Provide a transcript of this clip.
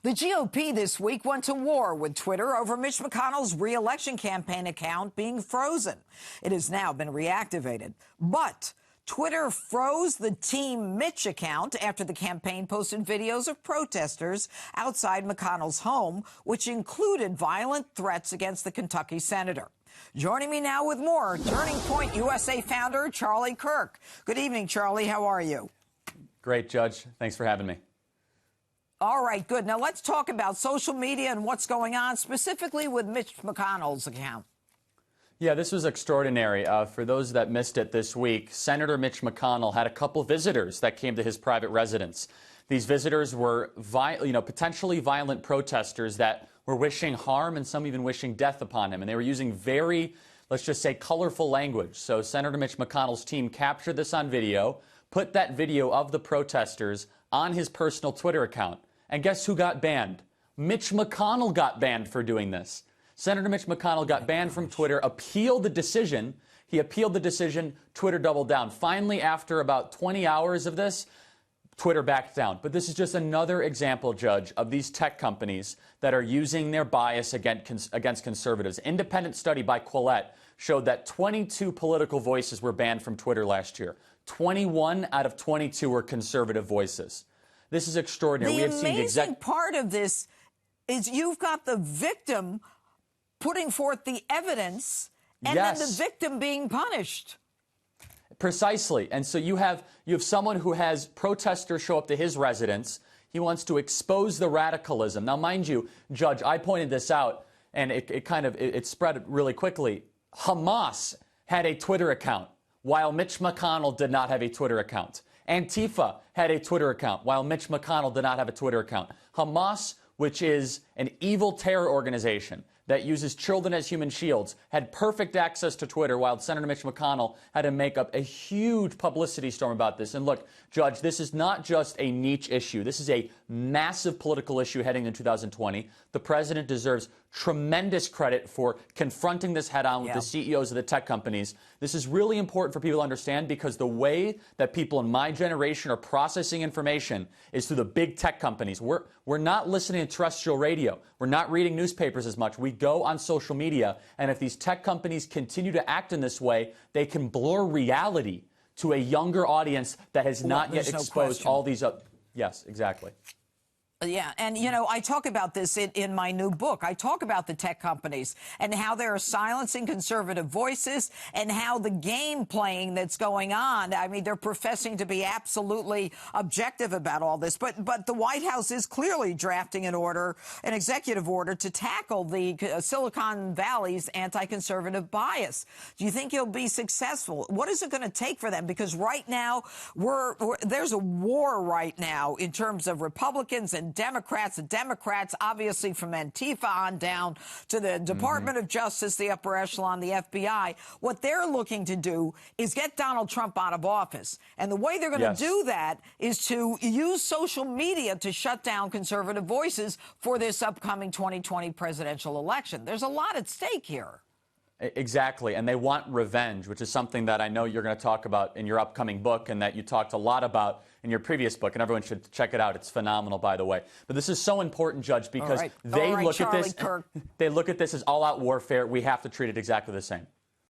The GOP this week went to war with Twitter over Mitch McConnell's re-election campaign account being frozen. It has now been reactivated. But Twitter froze the Team Mitch account after the campaign posted videos of protesters outside McConnell's home, which included violent threats against the Kentucky senator. Joining me now with more, Turning Point USA founder Charlie Kirk. Good evening, Charlie. How are you? Great, Judge. Thanks for having me. All right, good. Now let's talk about social media and what's going on specifically with Mitch McConnell's account. Yeah, this was extraordinary. For those that missed it this week, Senator Mitch McConnell had a couple visitors that came to his private residence. These visitors were potentially violent protesters that were wishing harm and some even wishing death upon him. And they were using very, let's just say, colorful language. So Senator Mitch McConnell's team captured this on video, put that video of the protesters on his personal Twitter account. And guess who got banned? Mitch McConnell got banned for doing this. Senator Mitch McConnell got banned from Twitter, appealed the decision. He appealed the decision. Twitter doubled down. Finally, after about 20 hours of this, Twitter backed down. But this is just another example, Judge, of these tech companies that are using their bias against conservatives. Independent study by Quillette showed that 22 political voices were banned from Twitter last year. 21 out of 22 were conservative voices. This is extraordinary. The amazing part of this is you've got the victim putting forth the evidence and then the victim being punished. Precisely. And so you have someone who has protesters show up to his residence. He wants to expose the radicalism. Now, mind you, Judge, I pointed this out, and it spread really quickly. Hamas had a Twitter account, while Mitch McConnell did not have a Twitter account. Antifa had a Twitter account, while Mitch McConnell did not have a Twitter account. Hamas, which is an evil terror organization that uses children as human shields, had perfect access to Twitter, while Senator Mitch McConnell had to make up a huge publicity storm about this. And look, Judge, this is not just a niche issue. This is a massive political issue heading into 2020. The president deserves tremendous credit for confronting this head-on with the CEOs of the tech companies. This is really important for people to understand because the way that people in my generation are processing information is through the big tech companies. We're not listening to terrestrial radio. We're not reading newspapers as much. We go on social media, and if these tech companies continue to act in this way, they can blur reality to a younger audience that has not yet exposed all these Yes, exactly. Yeah, and, you know, I talk about this in my new book. I talk about the tech companies and how they're silencing conservative voices and how the game playing that's going on, I mean, they're professing to be absolutely objective about all this. But the White House is clearly drafting an executive order to tackle the Silicon Valley's anti-conservative bias. Do you think he'll be successful? What is it going to take for them? Because right now, there's a war right now in terms of Republicans and Democrats, obviously from Antifa on down to the Department of Justice, the upper echelon, the FBI. What they're looking to do is get Donald Trump out of office. And the way they're going to do that is to use social media to shut down conservative voices for this upcoming 2020 presidential election. There's a lot at stake here. Exactly, and they want revenge, which is something that I know you're going to talk about in your upcoming book and that you talked a lot about in your previous book, and everyone should check it out. It's phenomenal, by the way. But this is so important, Judge, because they look at this as all-out warfare. We have to treat it exactly the same.